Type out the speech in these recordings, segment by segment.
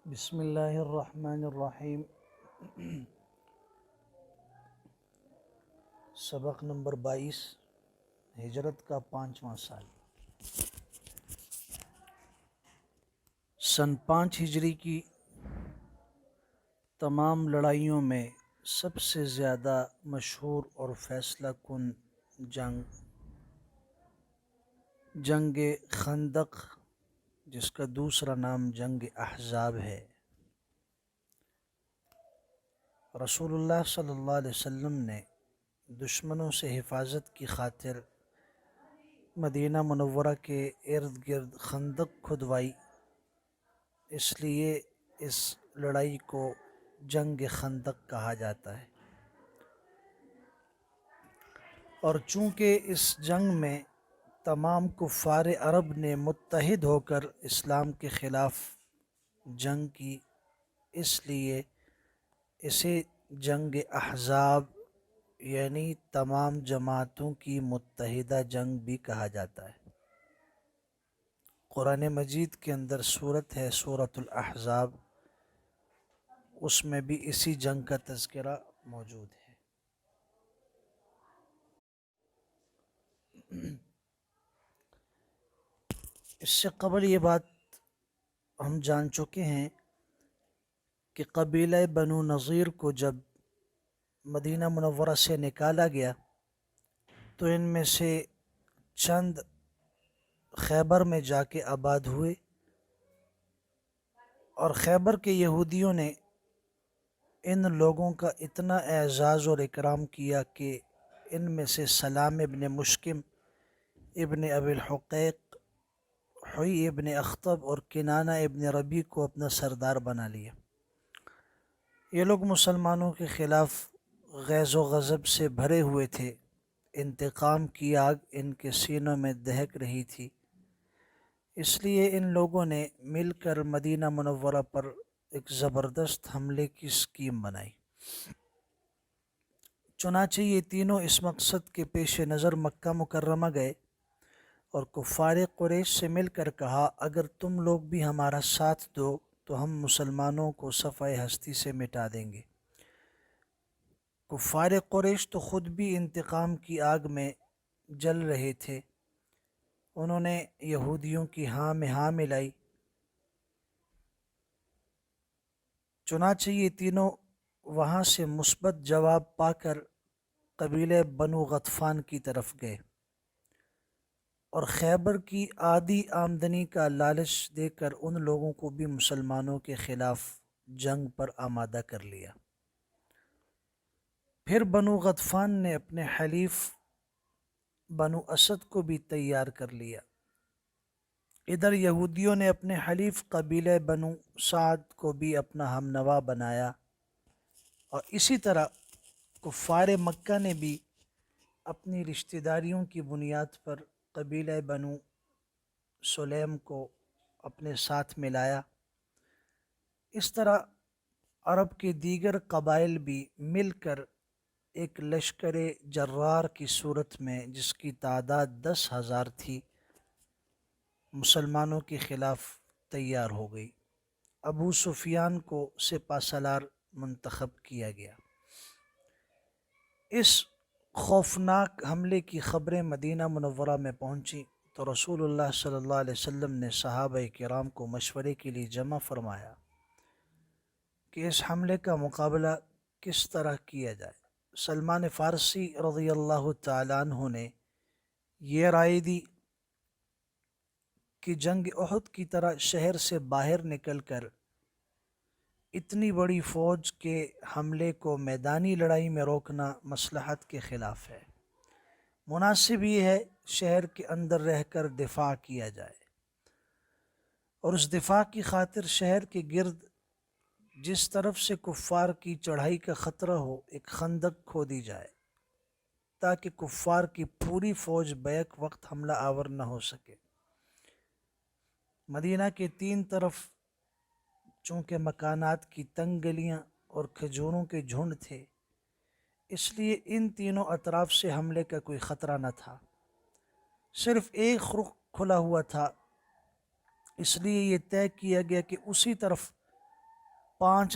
بسم اللہ الرحمن الرحیم۔ سبق نمبر 22، ہجرت کا 5واں سال۔ سن 5 ہجری کی تمام لڑائیوں میں سب سے زیادہ مشہور اور فیصلہ کن جنگ خندق، جس کا دوسرا نام جنگ احزاب ہے۔ رسول اللہ صلی اللہ علیہ وسلم نے دشمنوں سے حفاظت کی خاطر مدینہ منورہ کے ارد گرد خندق کھدوائی، اس لیے اس لڑائی کو جنگ خندق کہا جاتا ہے۔ اور چونکہ اس جنگ میں تمام کفار عرب نے متحد ہو کر اسلام کے خلاف جنگ کی، اس لیے اسے جنگ احزاب یعنی تمام جماعتوں کی متحدہ جنگ بھی کہا جاتا ہے۔ قرآن مجید کے اندر سورت ہے سورۃ الاحزاب، اس میں بھی اسی جنگ کا تذکرہ موجود ہے۔ اس سے قبل یہ بات ہم جان چکے ہیں کہ قبیلہ بنو نذیر کو جب مدینہ منورہ سے نکالا گیا تو ان میں سے چند خیبر میں جا کے آباد ہوئے، اور خیبر کے یہودیوں نے ان لوگوں کا اتنا اعزاز اور اکرام کیا کہ ان میں سے سلام ابن مشکم، ابن ابی الحقیق، حوی ابن اخطب اور کنانہ ابن ربی کو اپنا سردار بنا لیا۔ یہ لوگ مسلمانوں کے خلاف غیظ و غضب سے بھرے ہوئے تھے، انتقام کی آگ ان کے سینوں میں دہک رہی تھی، اس لیے ان لوگوں نے مل کر مدینہ منورہ پر ایک زبردست حملے کی اسکیم بنائی۔ چنانچہ یہ تینوں اس مقصد کے پیش نظر مکہ مکرمہ گئے اور کفار قریش سے مل کر کہا، اگر تم لوگ بھی ہمارا ساتھ دو تو ہم مسلمانوں کو صفحہ ہستی سے مٹا دیں گے۔ کفار قریش تو خود بھی انتقام کی آگ میں جل رہے تھے، انہوں نے یہودیوں کی ہاں میں ہاں ملائی۔ چنانچہ یہ تینوں وہاں سے مثبت جواب پا کر قبیلہ بنو غطفان کی طرف گئے اور خیبر کی آدھی آمدنی کا لالچ دے کر ان لوگوں کو بھی مسلمانوں کے خلاف جنگ پر آمادہ کر لیا۔ پھر بنو غطفان نے اپنے حلیف بنو اسد کو بھی تیار کر لیا۔ ادھر یہودیوں نے اپنے حلیف قبیلہ بنو سعد کو بھی اپنا ہم نوا بنایا، اور اسی طرح کفار مکہ نے بھی اپنی رشتہ داریوں کی بنیاد پر قبیلہ بنو سلیم کو اپنے ساتھ ملایا۔ اس طرح عرب کے دیگر قبائل بھی مل کر ایک لشکر جرار کی صورت میں، جس کی تعداد 10,000 تھی، مسلمانوں کے خلاف تیار ہو گئی۔ ابو سفیان کو سپہ سالار منتخب کیا گیا۔ اس خوفناک حملے کی خبریں مدینہ منورہ میں پہنچی تو رسول اللہ صلی اللہ علیہ وسلم نے صحابہ کرام کو مشورے کے لیے جمع فرمایا کہ اس حملے کا مقابلہ کس طرح کیا جائے۔ سلمان فارسی رضی اللہ تعالیٰ عنہ نے یہ رائے دی کہ جنگ احد کی طرح شہر سے باہر نکل کر اتنی بڑی فوج کے حملے کو میدانی لڑائی میں روکنا مصلحت کے خلاف ہے، مناسب یہ ہے شہر کے اندر رہ کر دفاع کیا جائے، اور اس دفاع کی خاطر شہر کے گرد جس طرف سے کفار کی چڑھائی کا خطرہ ہو ایک خندق کھودی جائے، تاکہ کفار کی پوری فوج بیک وقت حملہ آور نہ ہو سکے۔ مدینہ کے 3 طرف چونکہ مکانات کی تنگ گلیاں اور کھجوروں کے جھنڈ تھے، اس لیے ان تینوں اطراف سے حملے کا کوئی خطرہ نہ تھا، صرف ایک رخ کھلا ہوا تھا، اس لیے یہ طے کیا گیا کہ اسی طرف 5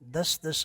10-10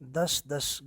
10-10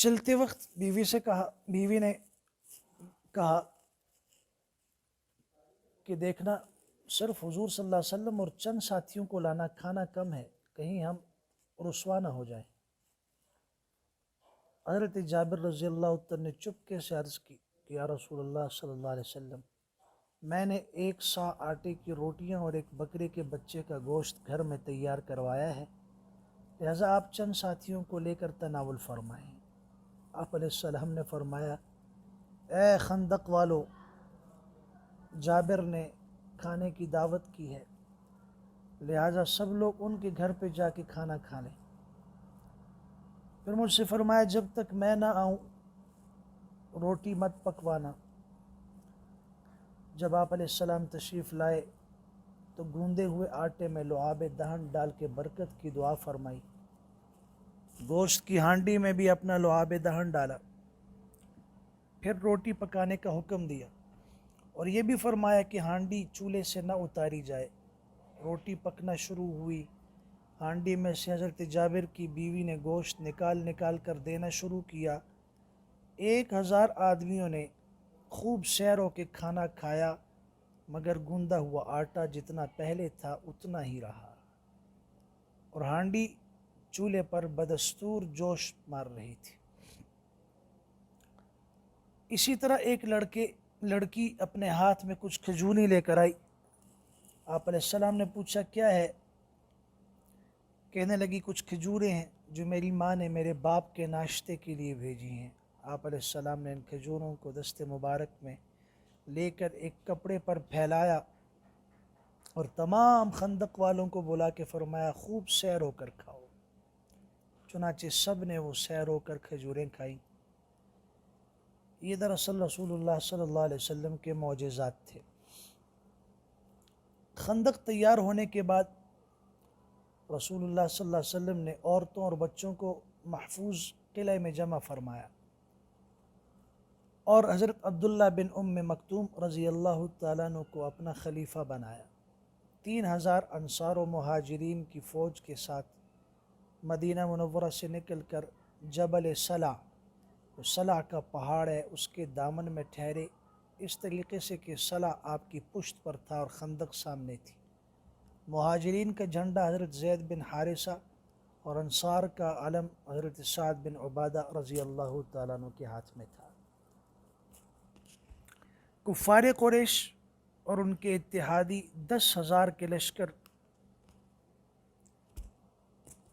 چلتے وقت بیوی نے کہا کہ دیکھنا صرف حضور صلی اللہ علیہ وسلم اور چند ساتھیوں کو لانا کھانا کم ہے، کہیں ہم رسوا نہ ہو جائیں۔ حضرت جابر رضی اللہ عنہ نے چپکے سے عرض کی کہ یا رسول اللہ صلی اللہ علیہ وسلم، میں نے 1 سا آٹے کی روٹیاں اور 1 بکرے کے بچے کا گوشت گھر میں تیار کروایا ہے، لہذا آپ چند ساتھیوں کو لے کر تناول فرمائیں۔ آپ علیہ السلام نے فرمایا، اے خندق والو، جابر نے کھانے کی دعوت کی ہے، لہذا سب لوگ ان کے گھر پہ جا کے کھانا کھا لیں۔ پھر مجھ سے فرمایا، جب تک میں نہ آؤں روٹی مت پکوانا۔ جب آپ علیہ السلام تشریف لائے تو گوندے ہوئے آٹے میں لعاب دہن ڈال کے برکت کی دعا فرمائی، گوشت کی ہانڈی میں بھی اپنا لعاب دہن ڈالا، پھر روٹی پکانے کا حکم دیا اور یہ بھی فرمایا کہ ہانڈی چولہے سے نہ اتاری جائے۔ روٹی پکنا شروع ہوئی، ہانڈی میں سے حضرت جابر کی بیوی نے گوشت نکال کر دینا شروع کیا۔ 1000 آدمیوں نے خوب سیر ہو کے کھانا کھایا، مگر گوندا ہوا آٹا جتنا پہلے تھا اتنا ہی رہا اور ہانڈی چولہے پر بدستور جوش مار رہی تھی۔ اسی طرح ایک لڑکی اپنے ہاتھ میں کچھ کھجوری لے کر آئی۔ آپ علیہ السلام نے پوچھا، کیا ہے؟ کہنے لگی، کچھ کھجوریں ہیں جو میری ماں نے میرے باپ کے ناشتے کے لیے بھیجی ہیں۔ آپ علیہ السلام نے ان کھجوروں کو دست مبارک میں لے کر ایک کپڑے پر پھیلایا اور تمام خندق والوں کو بلا کے فرمایا، خوب سیر ہو کر کھاؤ۔ چنانچہ سب نے وہ سیر ہو کر کھجوریں کھائیں۔ یہ دراصل رسول اللہ صلی اللہ علیہ وسلم کے معجزات تھے۔ خندق تیار ہونے کے بعد رسول اللہ صلی اللہ علیہ وسلم نے عورتوں اور بچوں کو محفوظ قلعے میں جمع فرمایا اور حضرت عبداللہ بن ام مکتوم رضی اللہ تعالیٰ عنہ کو اپنا خلیفہ بنایا۔ 3000 انصار و مہاجرین کی فوج کے ساتھ مدینہ منورہ سے نکل کر جبل صلع، جو صلع کا پہاڑ ہے، اس کے دامن میں ٹھہرے، اس طریقے سے کہ صلع آپ کی پشت پر تھا اور خندق سامنے تھی۔ مہاجرین کا جھنڈا حضرت زید بن حارثہ اور انصار کا علم حضرت سعد بن عبادہ رضی اللہ تعالیٰ عنہ کے ہاتھ میں تھا۔ کفار قریش اور ان کے اتحادی 10,000 کے لشکر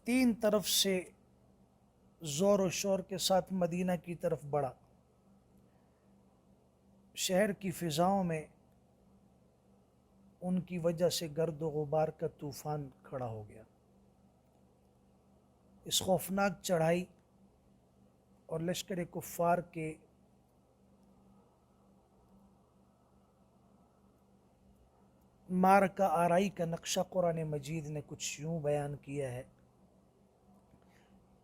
3 طرف سے زور و شور کے ساتھ مدینہ کی طرف بڑھا۔ شہر کی فضاؤں میں ان کی وجہ سے گرد و غبار کا طوفان کھڑا ہو گیا۔ اس خوفناک چڑھائی اور لشکر کفار کے معرکہ آرائی کا نقشہ قرآن مجید نے کچھ یوں بیان کیا ہے،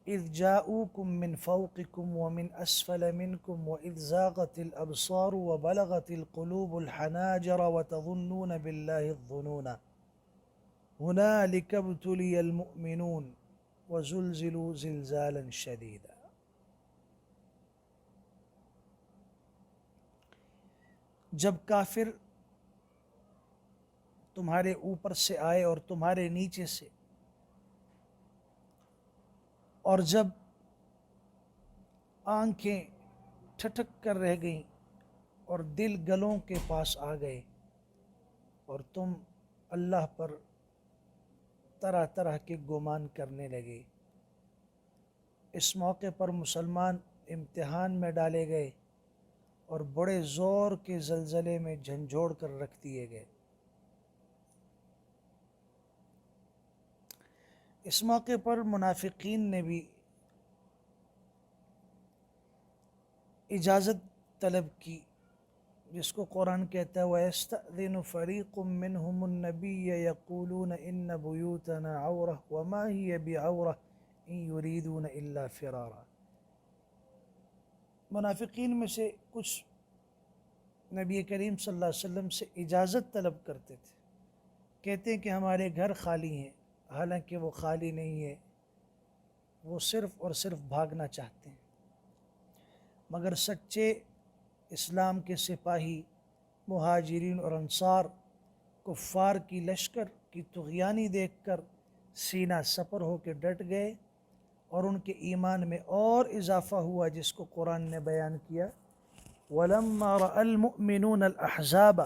اذ جاؤوکم من فوقکم ومن اسفل منکم واذ زاغت الابصار وبلغت القلوب الحناجر وتظنون باللہ الظنون هنالک ابتلی المؤمنون وزلزلوا زلزالا شدیدا۔ جب کافر تمہارے اوپر سے آئے اور تمہارے نیچے سے، اور جب آنکھیں ٹھٹک کر رہ گئیں اور دل گلوں کے پاس آ گئے اور تم اللہ پر طرح طرح کے گمان کرنے لگے، اس موقع پر مسلمان امتحان میں ڈالے گئے اور بڑے زور کے زلزلے میں جھنجھوڑ کر رکھ دیے گئے۔ اس موقع پر منافقین نے بھی اجازت طلب کی، جس کو قرآن کہتا ہے وَيَسْتَأْذِنُ فَرِيقٌ مِّنْهُمُ النَّبِيَّ يَقُولُونَ إِنَّ بُيُوتَنَا عَوْرَةٌ وَمَا هِيَ بِعَوْرَةٍ إِن يُرِيدُونَ إِلَّا فِرَارًا۔ منافقین میں سے کچھ نبی کریم صلی اللہ علیہ وسلم سے اجازت طلب کرتے تھے، کہتے ہیں کہ ہمارے گھر خالی ہیں، حالانکہ وہ خالی نہیں ہے، وہ صرف اور صرف بھاگنا چاہتے ہیں۔ مگر سچے اسلام کے سپاہی مہاجرین اور انصار کفار کی لشکر کی طغیانی دیکھ کر سینہ سپر ہو کے ڈٹ گئے اور ان کے ایمان میں اور اضافہ ہوا، جس کو قرآن نے بیان کیا وَلَمَّا رَأَى الْمُؤْمِنُونَ الْأَحْزَابَ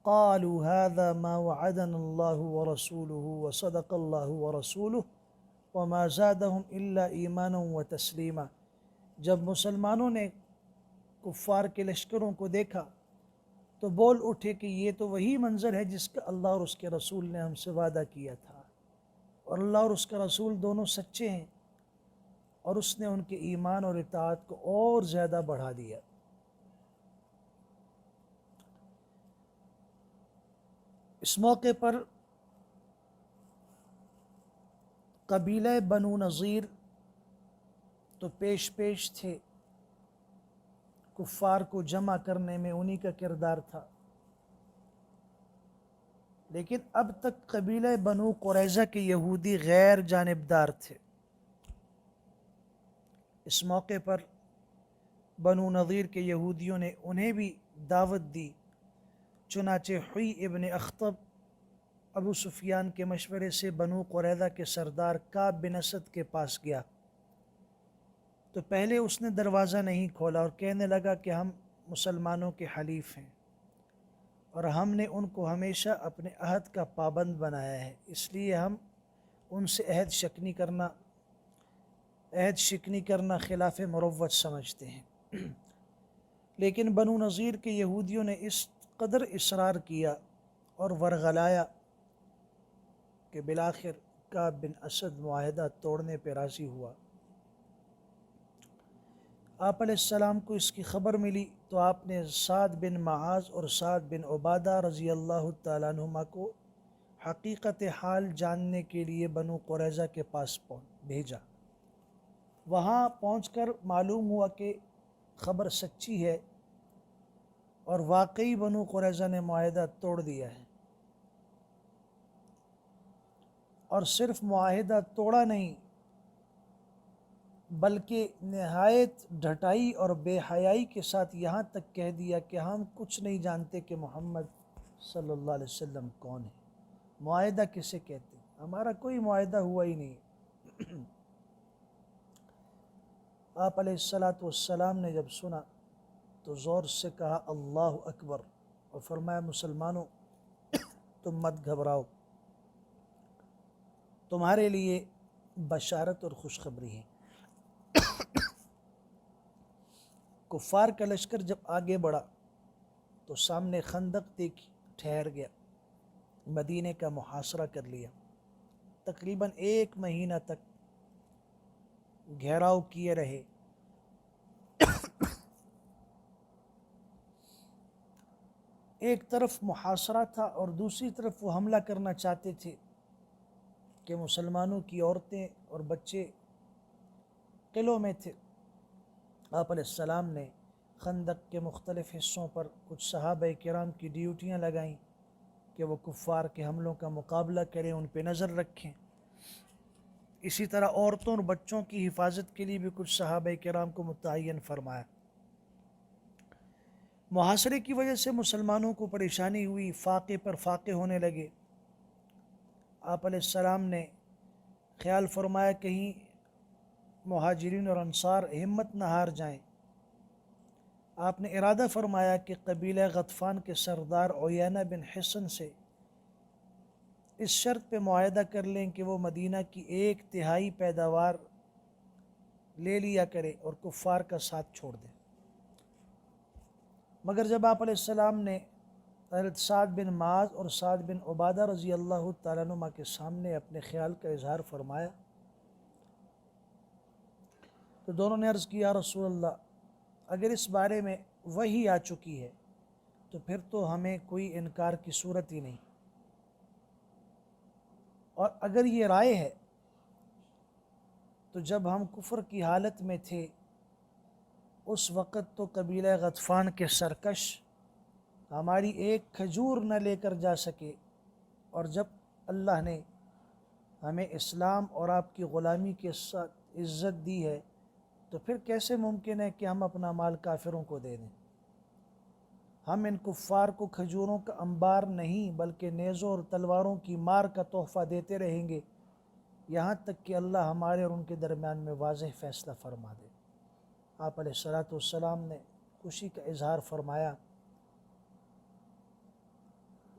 قَالُوا هَذَا مَا وَعَدَنَا اللَّهُ وَرَسُولُهُ وَصَدَقَ اللَّهُ وَرَسُولُهُ وَمَا زَادَهُمْ إِلَّا إِيمَانًا وَتَسْلِيمًا۔ جب مسلمانوں نے کفار کے لشکروں کو دیکھا تو بول اٹھے کہ یہ تو وہی منظر ہے جس کا اللہ اور اس کے رسول نے ہم سے وعدہ کیا تھا، اور اللہ اور اس کا رسول دونوں سچے ہیں، اور اس نے ان کے ایمان اور اطاعت کو اور زیادہ بڑھا دیا۔ اس موقع پر قبیلہ بنو نذیر تو پیش تھے، کفار کو جمع کرنے میں انہی کا کردار تھا، لیکن اب تک قبیلہ بنو قریظہ کے یہودی غیر جانبدار تھے۔ اس موقع پر بنو نذیر کے یہودیوں نے انہیں بھی دعوت دی، چنانچہ حوی ابن اخطب ابو سفیان کے مشورے سے بنو قریظہ کے سردار کعب بن اسد کے پاس گیا تو پہلے اس نے دروازہ نہیں کھولا اور کہنے لگا کہ ہم مسلمانوں کے حلیف ہیں اور ہم نے ان کو ہمیشہ اپنے عہد کا پابند بنایا ہے، اس لیے ہم ان سے عہد شکنی کرنا خلاف مروت سمجھتے ہیں۔ لیکن بنو نذیر کے یہودیوں نے اس قدر اصرار کیا اور ورغلایا کہ بالآخر کعب بن اسد معاہدہ توڑنے پہ راضی ہوا۔ آپ علیہ السلام کو اس کی خبر ملی تو آپ نے سعد بن معاذ اور سعد بن عبادہ رضی اللہ تعالیٰ عنہما کو حقیقت حال جاننے کے لیے بنو قریظہ کے پاس بھیجا۔ وہاں پہنچ کر معلوم ہوا کہ خبر سچی ہے اور واقعی بنو قریظہ نے معاہدہ توڑ دیا ہے، اور صرف معاہدہ توڑا نہیں بلکہ نہایت ڈھٹائی اور بے حیائی کے ساتھ یہاں تک کہہ دیا کہ ہم کچھ نہیں جانتے کہ محمد صلی اللہ علیہ وسلم کون ہے، معاہدہ کسے کہتے ہیں، ہمارا کوئی معاہدہ ہوا ہی نہیں۔ آپ علیہ السلام نے جب سنا تو زور سے کہا اللہ اکبر، اور فرمایا مسلمانوں تم مت گھبراؤ، تمہارے لیے بشارت اور خوشخبری ہے۔ کفار کا لشکر جب آگے بڑھا تو سامنے خندق دیکھی، ٹھہر گیا، مدینے کا محاصرہ کر لیا، تقریباً 1 مہینہ تک گھیراؤ کیے رہے۔ ایک طرف محاصرہ تھا اور دوسری طرف وہ حملہ کرنا چاہتے تھے کہ مسلمانوں کی عورتیں اور بچے قلعوں میں تھے۔ آپ علیہ السلام نے خندق کے مختلف حصوں پر کچھ صحابہ کرام کی ڈیوٹیاں لگائیں کہ وہ کفار کے حملوں کا مقابلہ کریں، ان پہ نظر رکھیں۔ اسی طرح عورتوں اور بچوں کی حفاظت کے لیے بھی کچھ صحابہ کرام کو متعین فرمایا۔ محاصرے کی وجہ سے مسلمانوں کو پریشانی ہوئی، فاقے پر فاقے ہونے لگے۔ آپ علیہ السلام نے خیال فرمایا کہیں مہاجرین اور انصار ہمت نہ ہار جائیں۔ آپ نے ارادہ فرمایا کہ قبیلہ غطفان کے سردار عیینہ بن حصن سے اس شرط پہ معاہدہ کر لیں کہ وہ مدینہ کی 1/3 پیداوار لے لیا کرے اور کفار کا ساتھ چھوڑ دے۔ مگر جب آپ علیہ السلام نے حضرت سعد بن معاذ اور سعد بن عبادہ رضی اللہ تعالیٰ عنہما کے سامنے اپنے خیال کا اظہار فرمایا تو دونوں نے عرض کیا، یا رسول اللہ، اگر اس بارے میں وحی آ چکی ہے تو پھر تو ہمیں کوئی انکار کی صورت ہی نہیں، اور اگر یہ رائے ہے تو جب ہم کفر کی حالت میں تھے اس وقت تو قبیلہ غطفان کے سرکش ہماری ایک کھجور نہ لے کر جا سکے، اور جب اللہ نے ہمیں اسلام اور آپ کی غلامی کے ساتھ عزت دی ہے تو پھر کیسے ممکن ہے کہ ہم اپنا مال کافروں کو دے دیں؟ ہم ان کفار کو کھجوروں کا انبار نہیں بلکہ نیزوں اور تلواروں کی مار کا تحفہ دیتے رہیں گے یہاں تک کہ اللہ ہمارے اور ان کے درمیان میں واضح فیصلہ فرما دے۔ آپ علیہ الصلاۃ والسلام نے خوشی کا اظہار فرمایا۔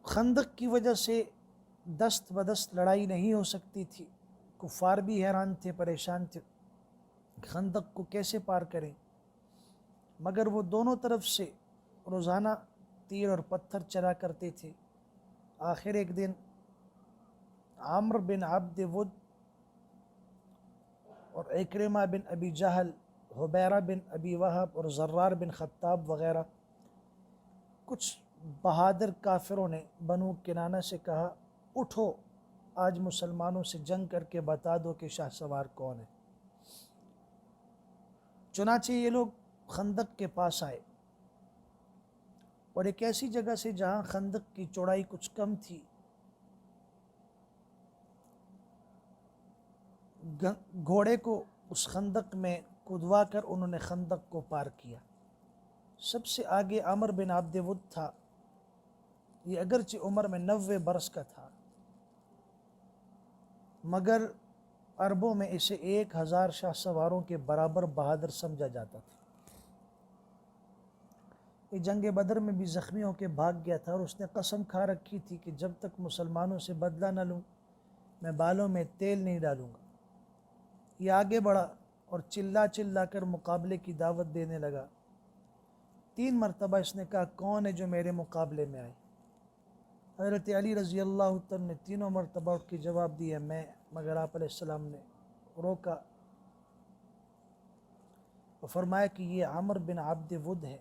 خندق کی وجہ سے دست بدست لڑائی نہیں ہو سکتی تھی، کفار بھی حیران تھے، پریشان تھے، خندق کو کیسے پار کریں، مگر وہ دونوں طرف سے روزانہ تیر اور پتھر چلا کرتے تھے۔ آخر ایک دن عامر بن عبد ود اور اکرمہ بن ابی جہل، حبیرہ بن ابی وہب اور زرار بن خطاب وغیرہ کچھ بہادر کافروں نے بنو کنانہ سے کہا، اٹھو آج مسلمانوں سے جنگ کر کے بتا دو کہ شاہ سوار کون ہے۔ چنانچہ یہ لوگ خندق کے پاس آئے اور ایک ایسی جگہ سے جہاں خندق کی چوڑائی کچھ کم تھی، گھوڑے کو اس خندق میں کودوا کر انہوں نے خندق کو پار کیا۔ سب سے آگے عامر بن عبد ود تھا۔ یہ اگرچہ عمر میں 90 برس کا تھا مگر عربوں میں اسے 1000 شاہ سواروں کے برابر بہادر سمجھا جاتا تھا۔ یہ جنگ بدر میں بھی زخمی ہو کے بھاگ گیا تھا اور اس نے قسم کھا رکھی تھی کہ جب تک مسلمانوں سے بدلہ نہ لوں میں بالوں میں تیل نہیں ڈالوں گا۔ یہ آگے بڑھا اور چلا چلا کر مقابلے کی دعوت دینے لگا۔ 3 مرتبہ اس نے کہا، کون ہے جو میرے مقابلے میں آئے؟ حضرت علی رضی اللہ عنہ نے تینوں مرتبہ اٹھ کے جواب دیا، میں، مگر آپ علیہ السلام نے روکا اور فرمایا کہ یہ عامر بن عبد ود ہے۔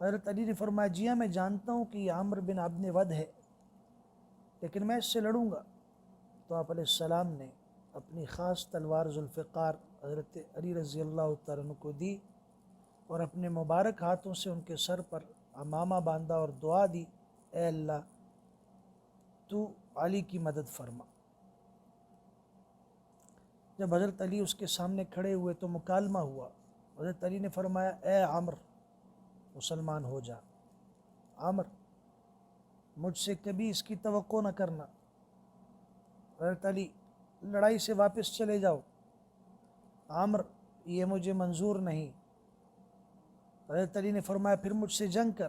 حضرت علی نے فرمایا، جی ہاں میں جانتا ہوں کہ یہ عامر بن عبد ود ہے لیکن میں اس سے لڑوں گا۔ تو آپ علیہ السلام نے اپنی خاص تلوار ذوالفقار حضرت علی رضی اللہ تعالیٰ عنہ کو دی اور اپنے مبارک ہاتھوں سے ان کے سر پر عمامہ باندھا اور دعا دی، اے اللہ تو علی کی مدد فرما۔ جب حضرت علی اس کے سامنے کھڑے ہوئے تو مکالمہ ہوا۔ حضرت علی نے فرمایا، اے عامر مسلمان ہو جا۔ عامر مجھ سے کبھی اس کی توقع نہ کرنا۔ حضرت علی لڑائی سے واپس چلے جاؤ۔ عامر یہ مجھے منظور نہیں۔ حضرت علی نے فرمایا، پھر مجھ سے جنگ کر۔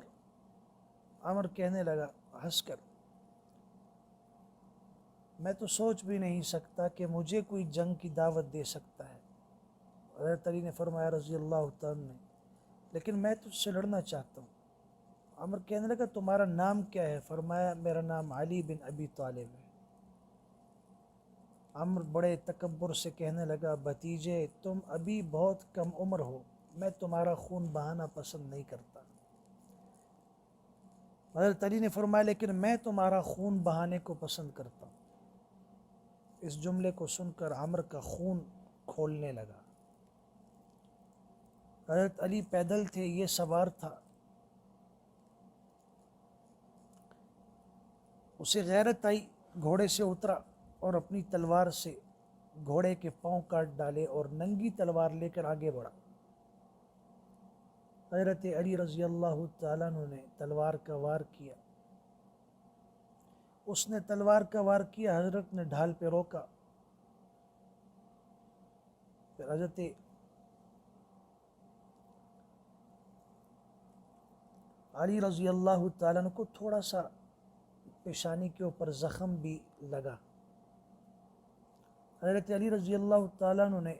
عامر کہنے لگا ہنس کر، میں تو سوچ بھی نہیں سکتا کہ مجھے کوئی جنگ کی دعوت دے سکتا ہے۔ حضرت علی نے فرمایا رضی اللہ تعالیٰ نے، لیکن میں تجھ سے لڑنا چاہتا ہوں۔ عامر کہنے لگا، تمہارا نام کیا ہے؟ فرمایا، میرا نام علی بن ابی طالب ہے۔ عامر بڑے تکبر سے کہنے لگا، بھتیجے تم ابھی بہت کم عمر ہو، میں تمہارا خون بہانا پسند نہیں کرتا۔ حضرت علی نے فرمایا، لیکن میں تمہارا خون بہانے کو پسند کرتا ہوں۔ اس جملے کو سن کر عامر کا خون کھولنے لگا۔ حضرت علی پیدل تھے، یہ سوار تھا۔ اسے غیرت آئی، گھوڑے سے اترا اور اپنی تلوار سے گھوڑے کے پاؤں کاٹ ڈالے اور ننگی تلوار لے کر آگے بڑھا۔ حضرت علی رضی اللہ تعالیٰ عنہ نے تلوار کا وار کیا۔ اس نے تلوار کا وار کیا، حضرت نے ڈھال پہ روکا۔ پھر حضرت علی رضی اللہ تعالیٰ عنہ کو تھوڑا سا پیشانی کے اوپر زخم بھی لگا۔ حضرت علی رضی اللہ تعالیٰ عنہ نے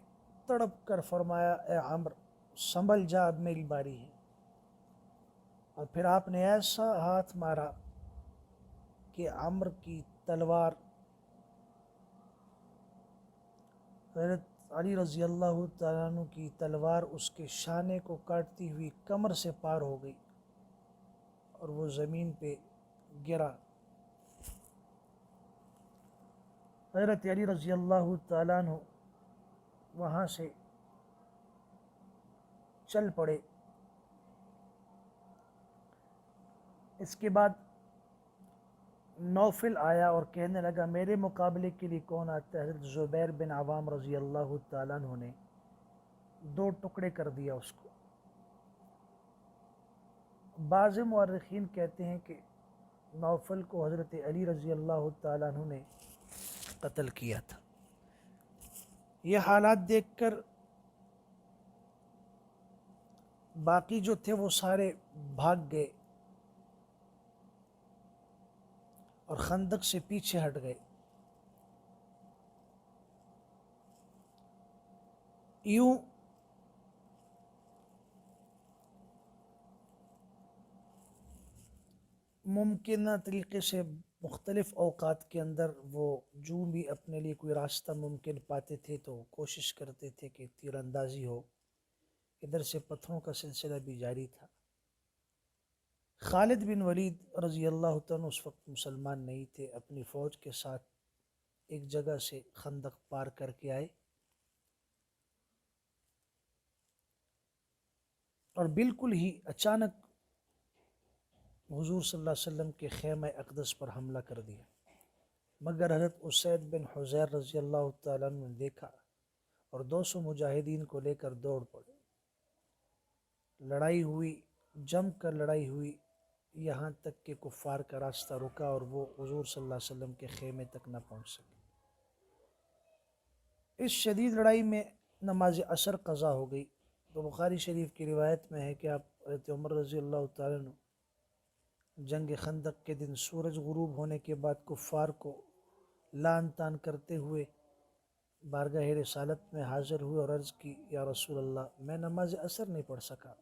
تڑپ کر فرمایا، اے عامر سنبھل جا، اب میری باری ہے۔ اور پھر آپ نے ایسا ہاتھ مارا کہ عامر کی تلوار حضرت علی رضی اللہ تعالیٰ عنہ کی تلوار اس کے شانے کو کاٹتی ہوئی کمر سے پار ہو گئی اور وہ زمین پہ گرا۔ حضرت علی رضی اللہ تعالیٰ عنہ وہاں سے چل پڑے۔ اس کے بعد نوفل آیا اور کہنے لگا میرے مقابلے کے لیے کون آتا ہے؟ حضرت زبیر بن عوام رضی اللہ تعالیٰ عنہ نے دو ٹکڑے کر دیا اس کو۔ بعض مورخین کہتے ہیں کہ نوفل کو حضرت علی رضی اللہ تعالیٰ عنہ نے قتل کیا تھا۔ یہ حالات دیکھ کر باقی جو تھے وہ سارے بھاگ گئے اور خندق سے پیچھے ہٹ گئے۔ یوں ممکنہ طریقے سے مختلف اوقات کے اندر وہ جو بھی اپنے لیے کوئی راستہ ممکن پاتے تھے تو کوشش کرتے تھے کہ تیر اندازی ہو، ادھر سے پتھروں کا سلسلہ بھی جاری تھا۔ خالد بن ولید رضی اللہ تعالیٰ اس وقت مسلمان نہیں تھے، اپنی فوج کے ساتھ ایک جگہ سے خندق پار کر کے آئے اور بالکل ہی اچانک حضور صلی اللہ علیہ وسلم کے خیمہ اقدس پر حملہ کر دیا، مگر حضرت اسید بن حضیر رضی اللہ تعالیٰ عنہ نے دیکھا اور 200 مجاہدین کو لے کر دوڑ پڑے۔ لڑائی ہوئی، جم کر لڑائی ہوئی، یہاں تک کہ کفار کا راستہ رکا اور وہ حضور صلی اللہ علیہ وسلم کے خیمے تک نہ پہنچ سکے۔ اس شدید لڑائی میں نماز عصر قضا ہو گئی، تو بخاری شریف کی روایت میں ہے کہ آپ حضرت عمر رضی اللہ تعالیٰ عنہ جنگ خندق کے دن سورج غروب ہونے کے بعد کفار کو لان تان کرتے ہوئے بارگاہ رسالت میں حاضر ہوئے اور عرض کی یا رسول اللہ میں نماز عصر نہیں پڑھ سکا،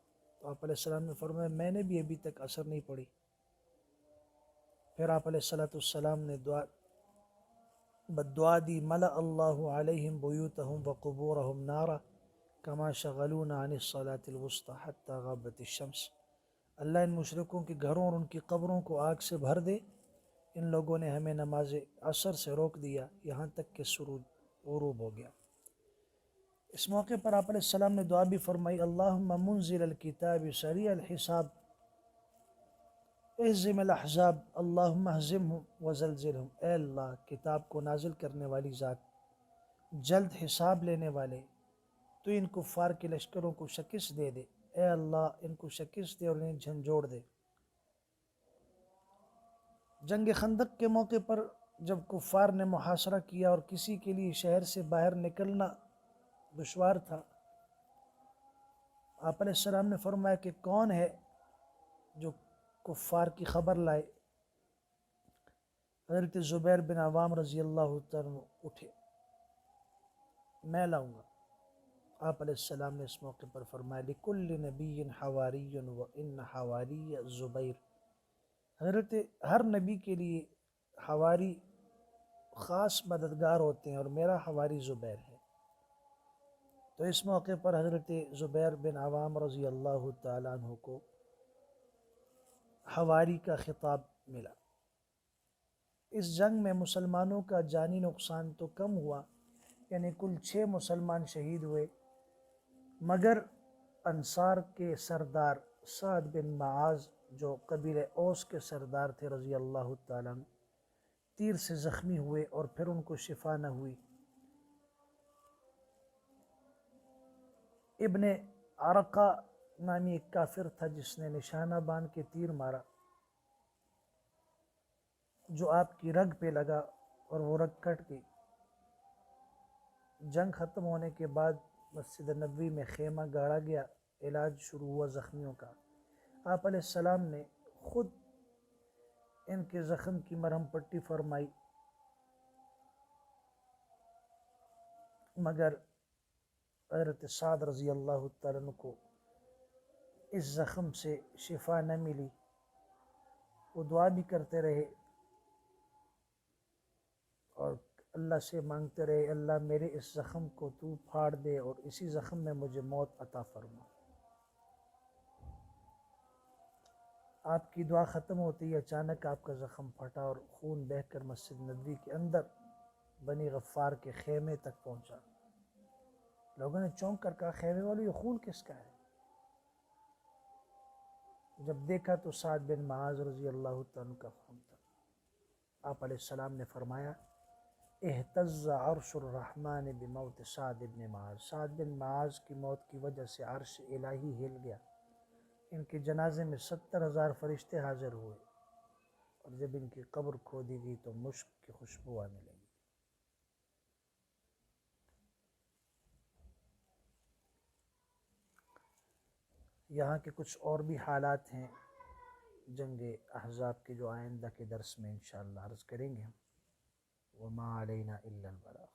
تو آپ علیہ السلام نے فرمایا میں نے بھی ابھی تک عصر نہیں پڑھی۔ پھر آپ علیہ السلام نے بدعا دی ملأ اللہ علیہم بیوتہم وقبورہم نارا کما شغلونا عن الصلاة الوسطی حتی غابت الشمس۔ اللہ ان مشرکوں کے گھروں اور ان کی قبروں کو آگ سے بھر دے، ان لوگوں نے ہمیں نماز عصر سے روک دیا یہاں تک کہ سورج غروب ہو گیا۔ اس موقع پر آپ علیہ السلام نے دعا بھی فرمائی اللہم منزل الکتاب سریع الحساب اہزم الاحزاب اللہم اہزمہم وزلزلہم۔ اے اللہ کتاب کو نازل کرنے والی ذات، جلد حساب لینے والے، تو ان کفار کے لشکروں کو شکست دے دے، اے اللہ ان کو شکست دے اور انہیں جھنجھوڑ دے۔ جنگ خندق کے موقع پر جب کفار نے محاصرہ کیا اور کسی کے لیے شہر سے باہر نکلنا دشوار تھا، آپ علیہ السلام نے فرمایا کہ کون ہے جو کفار کی خبر لائے؟ حضرت زبیر بن عوام رضی اللہ تعالیٰ اٹھے، میں لاؤں گا۔ آپ علیہ السلام نے اس موقع پر فرمایا لکل نبی حواری وان حواری زبیر۔ حضرت ہر نبی کے لیے حواری خاص مددگار ہوتے ہیں اور میرا حواری زبیر ہے۔ تو اس موقع پر حضرت زبیر بن عوام رضی اللہ تعالیٰ عنہ کو حواری کا خطاب ملا۔ اس جنگ میں مسلمانوں کا جانی نقصان تو کم ہوا، یعنی کل 6 مسلمان شہید ہوئے، مگر انصار کے سردار سعد بن معاذ جو قبیلہ اوس کے سردار تھے رضی اللہ تعالیٰ عنہ، تیر سے زخمی ہوئے اور پھر ان کو شفا نہ ہوئی۔ ابن عرقہ نامی ایک کافر تھا جس نے نشانہ باندھ کے تیر مارا، جو آپ کی رگ پہ لگا اور وہ رگ کٹ گئی۔ جنگ ختم ہونے کے بعد مسجد نبوی میں خیمہ گاڑا گیا، علاج شروع ہوا زخمیوں کا۔ آپ علیہ السلام نے خود ان کے زخم کی مرہم پٹی فرمائی، مگر حضرت سعد رضی اللہ تعالیٰ عنہ کو اس زخم سے شفا نہ ملی۔ وہ دعا بھی کرتے رہے اور اللہ سے مانگتے رہے اللہ میرے اس زخم کو تو پھاڑ دے اور اسی زخم میں مجھے موت عطا فرما۔ آپ کی دعا ختم ہوتی اچانک آپ کا زخم پھٹا اور خون بہہ کر مسجد نبوی کے اندر بنی غفار کے خیمے تک پہنچا۔ لوگوں نے چونک کر کہا خیمے والے یہ خون کس کا ہے؟ جب دیکھا تو سعد بن معاذ رضی اللہ تعالیٰ کا خون تھا۔ آپ علیہ السلام نے فرمایا اہتز عرش الرحمن بموت سعد بن معاذ، سعد بن معاذ کی موت کی وجہ سے عرش الہی ہل گیا، ان کے جنازے میں 70,000 فرشتے حاضر ہوئے، اور جب ان کی قبر کھودی گئی تو مشک کی خوشبو آنے لگی۔ یہاں کے کچھ اور بھی حالات ہیں جنگ احزاب کے جو آئندہ کے درس میں انشاءاللہ عرض کریں گے ہم۔ وما علینا الا البلاغ۔